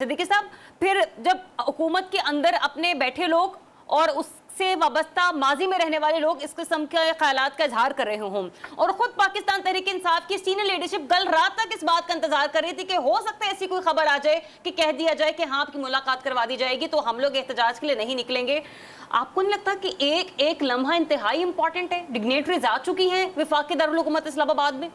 सिद्दीकी साहब, फिर जब हुकूमत के अंदर अपने बैठे लोग और उससे वाबस्ता माजी में रहने वाले लोग इस किस्म के ख्यालात का इजहार कर रहे हों और खुद पाकिस्तान तहरीक इंसाफ की सीनियर लीडरशिप कल रात तक इस बात का इंतजार कर रही थी कि हो सकता है ऐसी कोई खबर आ जाए कि कह दिया जाए कि हाँ आपकी मुलाकात करवा दी जाएगी तो हम लोग एहतजाज के लिए नहीं निकलेंगे। आपको नहीं लगता कि एक एक लम्हा इंतहाई इंपॉर्टेंट है? डिग्नेटरीज आ चुकी हैं वफाक दारुल हुकूमत इस्लामाबाद में।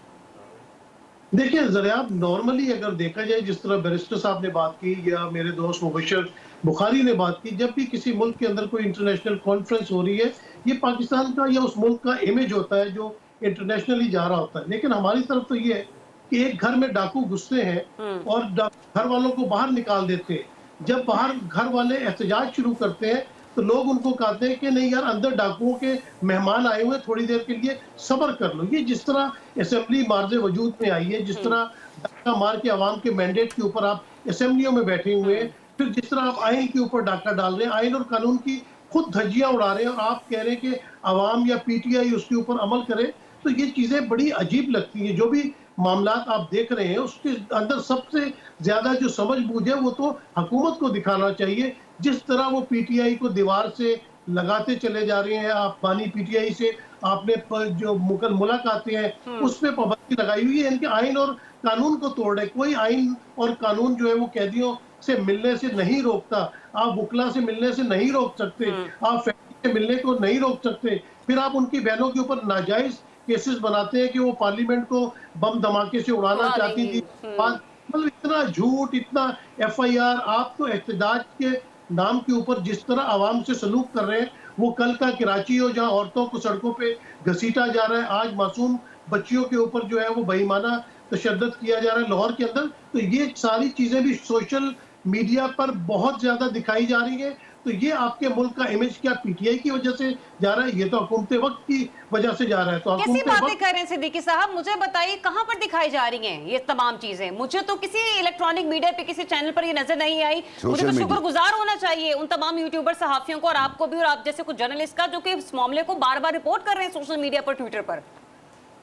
देखिए जरा आप नॉर्मली अगर देखा जाए, जिस तरह बैरिस्टर साहब ने बात की या मेरे दोस्त मुबशर बुखारी ने बात की, जब भी किसी मुल्क के अंदर कोई इंटरनेशनल कॉन्फ्रेंस हो रही है, ये पाकिस्तान का या उस मुल्क का इमेज होता है जो इंटरनेशनली जा रहा होता है। लेकिन हमारी तरफ तो ये है कि एक घर में डाकू घुसते हैं और घर वालों को बाहर निकाल देते हैं। जब बाहर घर वाले एहतजाज शुरू करते हैं तो लोग उनको कहते हैं कि नहीं यार, अंदर डाकुओं के मेहमान आए हुए, थोड़ी देर के लिए सब्र कर लो। ये जिस तरह असेंबली मार्ज वजूद में आई है, जिस तरह डाका मार के आवाम के मैंडेट के ऊपर आप असेंबलियों में बैठे हुए हैं, फिर जिस तरह आप आइन के ऊपर डाका डाल रहे हैं, आइन और कानून की खुद धज्जियां उड़ा रहे हैं और आप कह रहे हैं कि आवाम या पीटीआई उसके ऊपर अमल करे, तो ये चीजें बड़ी अजीब लगती हैं। जो भी मामलात आप देख रहे हैं उसके अंदर सबसे ज्यादा जो समझ बूझ है वो तो हुकूमत को दिखाना चाहिए। जिस तरह वो पीटीआई को दीवार से लगाते चले जा रहे हैं, आप बानी पीटीआई से आपने जो मुलाकातें हैं उस पर पाबंदी लगाई हुई है, इनके आइन और कानून को तोड़ रहे। कोई आइन और कानून जो है वो कैदियों से मिलने से नहीं रोकता। आप वकला से मिलने से नहीं रोक सकते, आप फैमिली से मिलने को नहीं रोक सकते। फिर आप उनकी बहनों के ऊपर नाजायज केसेस बनाते हैं कि वो पार्लियामेंट को बम धमाके से उड़ाना चाहती थी। मतलब इतना झूठ, इतना एफआईआर। आप तो एहतजाज के नाम के ऊपर जिस तरह आवाम से सलूक कर रहे हैं, वो कल का कराची हो जहां औरतों को सड़कों पे घसीटा जा रहा है, आज मासूम बच्चियों के ऊपर जो है वो बेईमाना तशद्दुद किया जा रहा है लाहौर के अंदर, तो ये सारी चीजें भी सोशल मीडिया पर बहुत ज्यादा दिखाई जा रही है। तो ये आपके मुल्क का इमेज क्या पीटीआई की वजह से जा रहा है? ये तो हुकूमत वक्त की वजह से जा रहा है। तो कैसी बातें कर रहे हैं सिद्दीकी साहब, मुझे बताइए कहां पर दिखाई जा रही हैं ये तमाम चीजें? मुझे तो किसी इलेक्ट्रॉनिक मीडिया पे किसी चैनल पर ये नजर नहीं आई। मुझे तो शुक्रगुजार होना चाहिए उन तमाम यूट्यूबर सहाफियों को और आपको भी और आप जैसे कुछ जर्नलिस्ट का जो कि इस मामले को बार बार रिपोर्ट कर रहे हैं सोशल मीडिया पर, ट्विटर पर।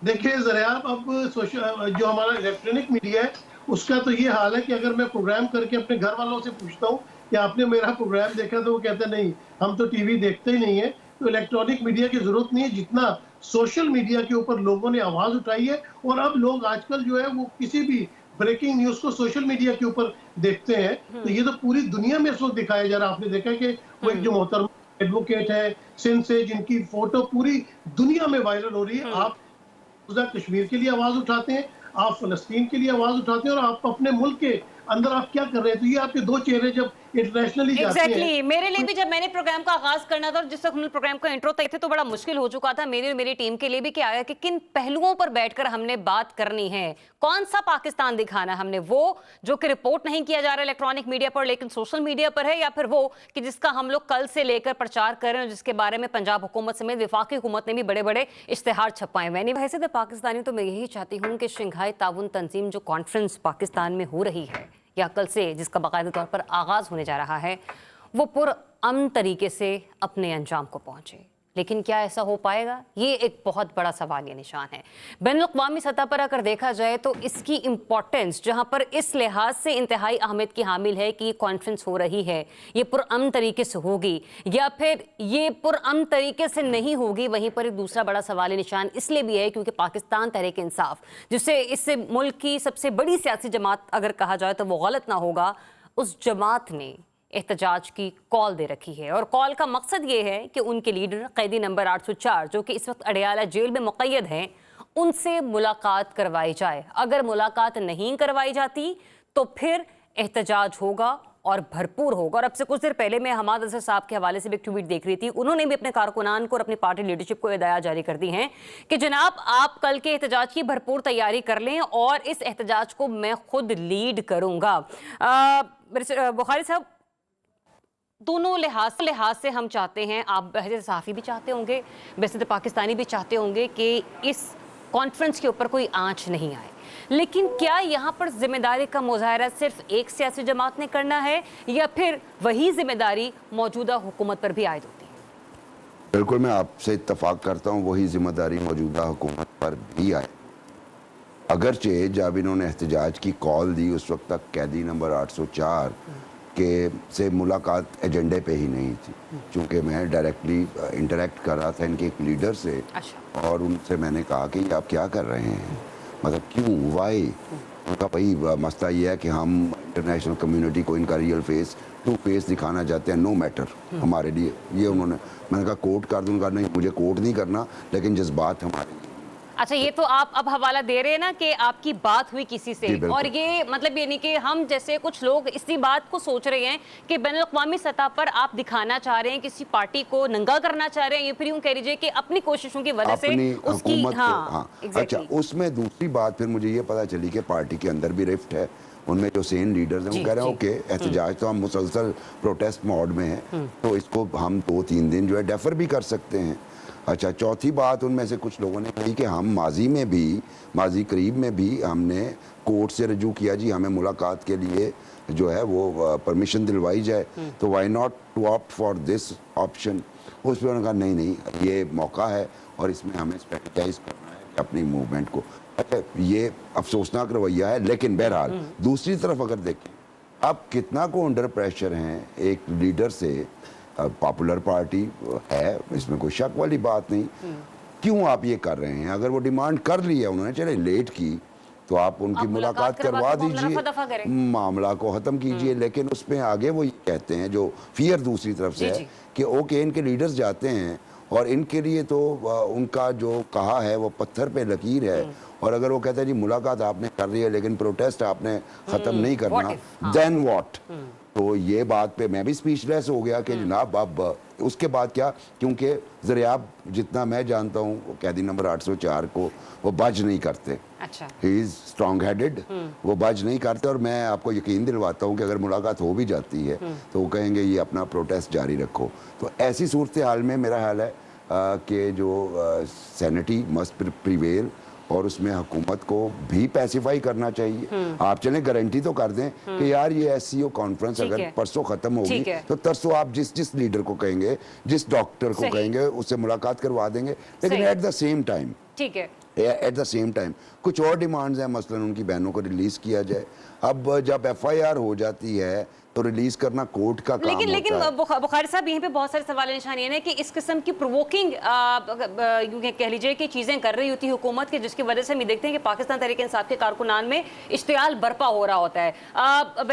देखिए जरा अब जो हमारा इलेक्ट्रॉनिक मीडिया है उसका तो ये हाल है कि अगर मैं प्रोग्राम करके अपने घर वालों से पूछता हूँ कि आपने मेरा प्रोग्राम देखा, तो वो कहते हैं नहीं हम तो टीवी देखते ही नहीं है। तो इलेक्ट्रॉनिक मीडिया की जरूरत नहीं है जितना सोशल मीडिया के ऊपर लोगों ने आवाज उठाई है। और अब लोग आजकल जो है वो किसी भी ब्रेकिंग न्यूज को सोशल मीडिया के ऊपर देखते हैं। तो ये तो पूरी दुनिया में इस वक्त दिखाया जा रहा है। आपने देखा कि वो एक जो मोहतरमा एडवोकेट है सिंध से, जिनकी फोटो पूरी दुनिया में वायरल हो रही है। आप कश्मीर के लिए आवाज उठाते हैं, आप फलस्तीन के लिए आवाज उठाते हैं, और आप अपने मुल्क के अंदर आप क्या कर रहे हैं? तो ये आपके दो चेहरे जब इंटरनेशनली जाते हैं। मेरे लिए भी जब मैंने प्रोग्राम का आगाज करना था और जिस वक्त हमने प्रोग्राम का इंट्रो तय थे तो बड़ा मुश्किल हो चुका था मेरी और मेरी टीम के लिए भी कि आया कि किन पहलुओं पर बैठकर हमने बात करनी है, कौन सा पाकिस्तान दिखाना हमने, वो जो कि रिपोर्ट नहीं किया जा रहा इलेक्ट्रॉनिक मीडिया पर लेकिन सोशल मीडिया पर है, या फिर वो कि जिसका हम लोग कल से लेकर प्रचार कर रहे हैं, जिसके बारे में पंजाब हुकूमत समेत वफाकी हुकूमत ने भी बड़े बड़े इश्तेहार छपाए हुए हैं। वैसे तो पाकिस्तानी तो मैं यही चाहती हूँ कि शंघाई ताउन तंजीम जो कॉन्फ्रेंस पाकिस्तान में हो रही है या कल से जिसका बाकायदा तौर पर आगाज होने जा रहा है, वो पुरअमन तरीके से अपने अंजाम को पहुंचे। लेकिन क्या ऐसा हो पाएगा? ये एक बहुत बड़ा सवाल या निशान है। बैनुल-अक़वामी सतह पर अगर देखा जाए तो इसकी इंपॉर्टेंस जहां पर इस लिहाज से इंतहाई अहमियत की हामिल है कि ये कॉन्फ्रेंस हो रही है, ये पुरअमन तरीके से होगी या फिर ये पुरअमन तरीके से नहीं होगी, वहीं पर एक दूसरा बड़ा सवाल निशान इसलिए भी है क्योंकि पाकिस्तान तहरीक इंसाफ, जिसे इससे मुल्क की सबसे बड़ी सियासी जमात अगर कहा जाए तो वो गलत ना होगा, उस जमात ने एहतजाज की कॉल दे रखी है। और कॉल का मकसद ये है कि उनके लीडर कैदी नंबर 804 जो कि इस वक्त अडयाला जेल में मुक़य्यद हैं, उनसे मुलाकात करवाई जाए। अगर मुलाकात नहीं करवाई जाती तो फिर एहतजाज होगा और भरपूर होगा। और अब से कुछ देर पहले मैं हमाद अजहर साहब के हवाले से भी एक ट्वीट देख रही थी, उन्होंने भी अपने कारकुनान को और अपनी पार्टी लीडरशिप को हिदायत जारी कर दी हैं कि जनाब आप कल के एहतजाज की भरपूर तैयारी कर लें और इस एहतजाज को मैं खुद लीड करूँगा। बुखारी साहब, दोनों लिहाज से हम चाहते हैं, आप वैसे सहाफ़ी भी चाहते होंगे, वैसे तो पाकिस्तानी भी चाहते होंगे कि इस कॉन्फ्रेंस के ऊपर कोई आंच नहीं आए, लेकिन क्या यहाँ पर जिम्मेदारी का मुजाहरा सिर्फ एक सियासी जमात ने करना है या फिर वही जिम्मेदारी मौजूदा हुकूमत पर भी आयद होती है? बिल्कुल, मैं आपसे इत्तफाक करता हूँ, वही जिम्मेदारी मौजूदा हुकूमत पर भी आए। अगरचे जब इन्होंने एहतजाज की कॉल दी उस वक्त तक कैदी नंबर 804 के से मुलाकात एजेंडे पे ही नहीं थी, क्योंकि मैं डायरेक्टली इंटरेक्ट कर रहा था इनके एक लीडर से। अच्छा। और उनसे मैंने कहा कि आप क्या कर रहे हैं, मतलब क्यों, वाई। उनका भाई मसला ये है कि हम इंटरनेशनल कम्युनिटी को इनका रियल फेस टू फेस दिखाना चाहते हैं, नो मैटर हमारे लिए। ये उन्होंने, मैंने कहा कोर्ट कर दूंगा, नहीं मुझे कोर्ट नहीं करना, लेकिन जज्बात हमारे। अच्छा, ये तो आप अब हवाला दे रहे हैं ना कि आपकी बात हुई किसी से, जी, बिल्कुल। और ये मतलब ये नहीं कि हम जैसे कुछ लोग इसी बात को सोच रहे हैं कि बैनुल-अक़वामी सतह पर आप दिखाना चाह रहे हैं, किसी पार्टी को नंगा करना चाह रहे हैं, ये फिर यूं कह लीजिए कि अपनी कोशिशों की वजह से अपनी उसकी हुकूमत को, हाँ। अच्छा, एग्जैक्टली। उसमें दूसरी बात फिर मुझे ये पता चली कि पार्टी के अंदर भी रिफ्ट है। उनमें जो सेन लीडर्स हैं जी, वो कह रहे हैं जी। ओके, एहतजाज तो हम मुसलसल प्रोटेस्ट मोड में हैं, तो इसको हम 2-3 दिन जो है डेफर भी कर सकते हैं। अच्छा, चौथी बात उनमें से कुछ लोगों ने कही कि हम माजी करीब में भी हमने कोर्ट से रजू किया, जी हमें मुलाकात के लिए जो है वो परमिशन दिलवाई जाए, तो why not to opt for this option. उस पर उन्होंने कहा नहीं, ये मौका है और इसमें हमें स्ट्रेटजाइज करना है अपनी मूवमेंट को। अच्छा, ये अफसोसनाक रवैया है, लेकिन बहरहाल दूसरी तरफ अगर देखें, अब कितना को अंडर प्रेशर हैं एक लीडर से। पॉपुलर पार्टी है, इसमें कोई शक वाली बात नहीं। क्यों आप ये कर रहे हैं? अगर वो डिमांड कर ली है उन्होंने, चले लेट की, तो आप उनकी आप मुलाकात करवा करवा के मामला दीजिए, रफा-दफा करें। मामला को ख़त्म कीजिए। लेकिन उसमें आगे वो ये कहते हैं, जो फियर दूसरी तरफ से जी, है जी। कि ओके, इनके लीडर्स जाते हैं और इनके लिए तो उनका जो कहा है वो पत्थर पे लकीर है, और अगर वो कहते हैं जी मुलाकात आपने कर ली है लेकिन प्रोटेस्ट आपने ख़त्म नहीं करना, What if? हाँ। Then what. तो ये बात पे मैं भी स्पीचलेस हो गया कि जनाब अब उसके बाद क्या, क्योंकि ज़रियाब जितना मैं जानता हूँ कैदी नंबर 804 को वो बज नहीं करते। अच्छा। ही इज़ स्ट्रॉन्ग हेडेड, वो बज नहीं करते। और मैं आपको यकीन दिलवाता हूँ कि अगर मुलाकात हो भी जाती है तो वो कहेंगे ये अपना प्रोटेस्ट जारी रखो। तो ऐसी सूरत हाल में मेरा ख्याल है कि जो सैनिटी मस्ट प्रिवेल, और उसमें हुकूमत को भी पैसिफाई करना चाहिए। आप चलें गारंटी तो कर दें कि यार ये SCO कॉन्फ्रेंस ठीक अगर है। परसों खत्म होगी ठीक है। तो तरसों आप जिस लीडर को कहेंगे, जिस डॉक्टर को सही। कहेंगे, उससे मुलाकात करवा देंगे। लेकिन सही। एट द सेम टाइम ठीक है। एट द सेम टाइम कुछ और डिमांड्स हैं, मसलन उनकी बहनों को रिलीज किया जाए। अब जब FIR हो जाती है तो रिलीज करना कोर्ट का काम लेकिन होता है। बुखारी साहब, यहीं पे बहुत सारे सवाल निशान ये है कि इस किस्म की प्रोवोकिंग यूं कह लीजिए कि चीजें कर रही होती है हुकूमत के, जिसकी वजह से हम ये देखते हैं कि पाकिस्तान तहरीक इंसाफ के कारकुनान में इश्तियाल बर्पा हो रहा होता है।